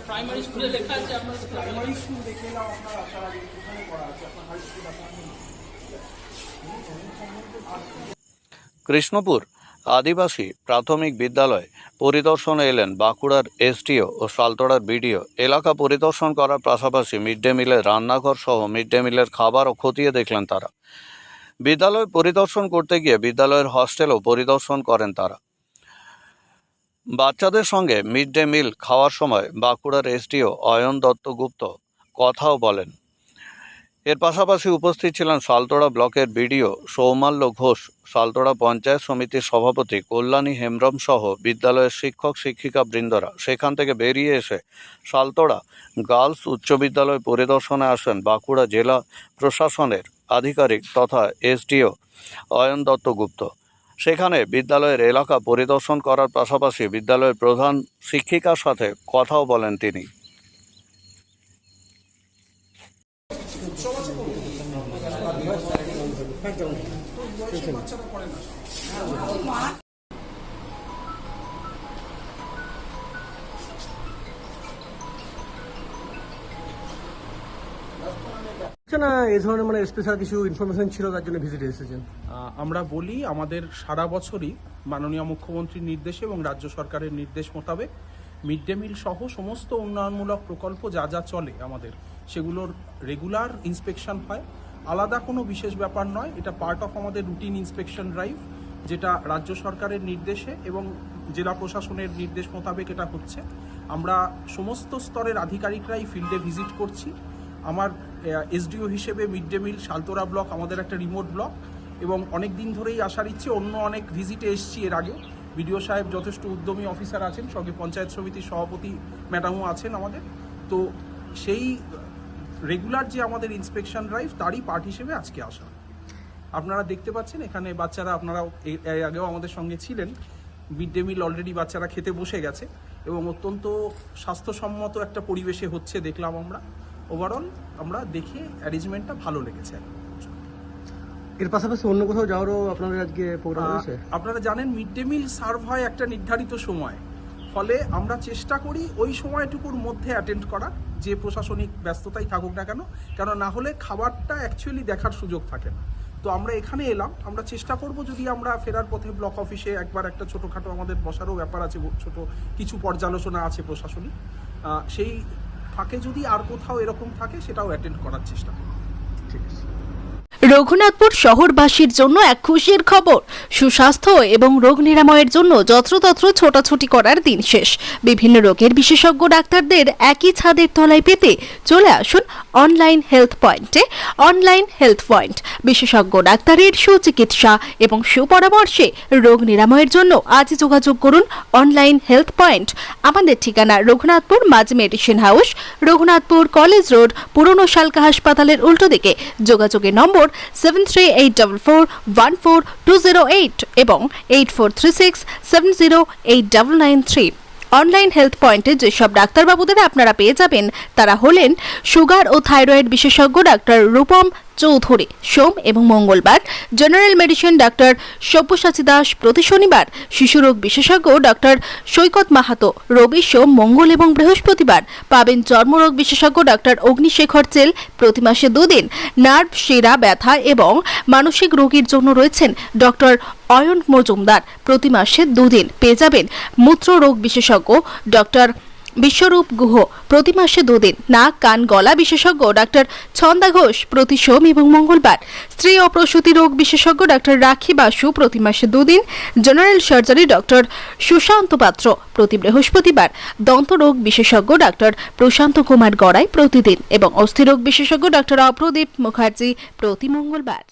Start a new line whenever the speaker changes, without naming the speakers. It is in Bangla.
প্রাইমারি স্কুলে লেখা আছে, আপনার
প্রাইমারি স্কুল দেখে এলাম আপনার আসার আগে এখানে করা আছে, আপনার হাই স্কুল আছে।
কৃষ্ণপুর আদিবাসী প্রাথমিক বিদ্যালয় পরিদর্শনে এলেন বাঁকুড়ার এসডিও ও সালতোড়ার বিডিও। এলাকা পরিদর্শন করার পাশাপাশি মিড ডে মিলের রান্নাঘর সহ মিড ডে মিলের খাবারও খতিয়ে দেখলেন তারা। বিদ্যালয় পরিদর্শন করতে গিয়ে বিদ্যালয়ের হস্টেলও পরিদর্শন করেন তারা। বাচ্চাদের সঙ্গে মিড ডে মিল খাওয়ার সময় বাঁকুড়ার এসডিও অয়ন দত্তগুপ্ত কথাও বলেন। এর পাশাপাশি উপস্থিত ছিলেন সালতোড়া ব্লকের বিডিও সৌমাল্য ঘোষ, সালতোড়া পঞ্চায়েত সমিতির সভাপতি কল্যাণী হেমব্রম সহ বিদ্যালয়ের শিক্ষক শিক্ষিকা বৃন্দরা। সেখান থেকে বেরিয়ে এসে সালতোড়া গার্লস উচ্চ বিদ্যালয় পরিদর্শনে আসেন বাঁকুড়া জেলা প্রশাসনের আধিকারিক তথা এসডিও অয়ন দত্তগুপ্ত। সেখানে বিদ্যালয়ের এলাকা পরিদর্শন করার পাশাপাশি বিদ্যালয়ের প্রধান শিক্ষিকার সাথে কথাও বলেন তিনি।
না এই ধরনের মানে স্পেশাল কিছু ইনফরমেশন ছিল তার জন্য ভিজিটে এসেছেন?
আমরা বলি আমাদের সারা বছরই মাননীয় মুখ্যমন্ত্রীর নির্দেশে এবং রাজ্য সরকারের নির্দেশ মোতাবেক মিড ডে মিল সহ সমস্ত উন্নয়নমূলক প্রকল্প যা যা চলে আমাদের সেগুলোর রেগুলার ইন্সপেকশন হয়। আলাদা কোনো বিশেষ ব্যাপার নয়, এটা পার্ট অফ আমাদের রুটিন ইন্সপেকশন ড্রাইভ, যেটা রাজ্য সরকারের নির্দেশে এবং জেলা প্রশাসনের নির্দেশ মোতাবেক এটা হচ্ছে। আমরা সমস্ত স্তরের আধিকারিকরাই ফিল্ডে ভিজিট করছি। আমার এসডিও হিসেবে mid day meal Saltora block আমাদের একটা রিমোট ব্লক এবং অনেক দিন ধরেই আসার ইচ্ছে, অন্য অনেক ভিজিটে এসছি এর আগে। বিডিও সাহেব যথেষ্ট উদ্যমী অফিসার আছেন, সঙ্গে পঞ্চায়েত সমিতির সভাপতি ম্যাডামও আছেন আমাদের। তো সেই রেগুলার যে আমাদের ইন্সপেকশন ড্রাইভ তারই পার্ট হিসেবে আজকে আসা। আপনারা দেখতে পাচ্ছেন এখানে বাচ্চারা, আপনারাও এর আগেও আমাদের সঙ্গে ছিলেন, মিড ডে মিল অলরেডি বাচ্চারা খেতে বসে গেছে এবং অত্যন্ত স্বাস্থ্যসম্মত একটা পরিবেশে হচ্ছে দেখলাম আমরা। ওভারঅল আমরা দেখে অ্যারেঞ্জমেন্টটা ভালো লেগেছে।
এর পাশাপাশি অন্য কোথাও যাওয়ারও আপনাদের আজকে প্রোগ্রাম আছে?
আপনারা জানেন মিড ডে মিল সার্ভ হয় একটা নির্ধারিত সময়, ফলে আমরা চেষ্টা করি ওই সময়টুকুর মধ্যে অ্যাটেন্ড করা, যে প্রশাসনিক ব্যস্ততাই থাকুক না কেন, কেন না হলে খাবারটা অ্যাকচুয়ালি দেখার সুযোগ থাকে না। তো আমরা এখানে এলাম, আমরা চেষ্টা করব যদি আমরা ফেরার পথে ব্লক অফিসে একবার একটা ছোটোখাটো আমাদের বসারও ব্যাপার আছে, ছোট কিছু পর্যালোচনা আছে প্রশাসনিক, সেই ফাঁকে যদি আর কোথাও এরকম থাকে সেটাও অ্যাটেন্ড করার চেষ্টা করব।
ঠিক আছে।
রঘুনাথপুর শহরবাসীর জন্য এক খুশির খবর। সুস্বাস্থ্য এবং রোগ নিরাময়ের জন্য যত্রতত্র ছোটাছুটি করার দিন শেষ। বিভিন্ন রোগের বিশেষজ্ঞ ডাক্তারদের একই ছাদের তলায় পেতে চলে আসুন অনলাইন হেলথ পয়েন্টে। অনলাইন হেলথ পয়েন্ট বিশেষজ্ঞ ডাক্তারের সুচিকিৎসা এবং সুপরামর্শে রোগ নিরাময়ের জন্য আজ যোগাযোগ করুন অনলাইন হেলথ পয়েন্ট। আমাদের ঠিকানা রঘুনাথপুর মাঝ medicine house, Raghunathpur college road, পুরনো শালকা হাসপাতালের উল্টো দিকে। যোগাযোগের নম্বর 7384414208 এবং 8436708993। অনলাইন হেলথ পয়েন্টে যেসব ডাক্তারবাবুদের আপনারা পেয়ে যাবেন তারা হলেন সুগার ও থাইরয়েড বিশেষজ্ঞ ডাক্তার রূপম চৌধুরী সোম এবং মঙ্গলবার, general medicine doctor Sabyasachi Das প্রতি শনিবার, শিশুরোগ বিশেষজ্ঞ ডাক্তার সৈকত মাহাতো রবি, সোম, মঙ্গল এবং বৃহস্পতিবার। পাবেন চর্মরোগ বিশেষজ্ঞ ডাক্তার অগ্নিশেখর চেল প্রতি মাসে 2 দিন। নার্ভ, শিরা ব্যথা এবং মানসিক রোগীর জন্য রয়েছেন ডক্টর অয়ন মজুমদার প্রতি মাসে 2 দিন। পেয়ে যাবেন মূত্র রোগ বিশেষজ্ঞ ডক্টর বিশ্বরূপ গুহ প্রতি মাসে 2 দিন। নাক, কান, গলা বিশেষজ্ঞ ডাক্তার ছন্দা ঘোষ প্রতি সোম এবং মঙ্গলবার। স্ত্রী ও প্রসূতি রোগ বিশেষজ্ঞ ডাক্তার রাখি বাসু প্রতি মাসে 2 দিন। জেনারেল সার্জারি ডক্টর সুশান্ত পাত্র প্রতি বৃহস্পতিবার। দন্ত রোগ বিশেষজ্ঞ ডাক্তার প্রশান্ত কুমার গড়াই প্রতিদিন এবং অস্থিরোগ বিশেষজ্ঞ ডাক্তার অপ্রদীপ মুখার্জি প্রতি মঙ্গলবার।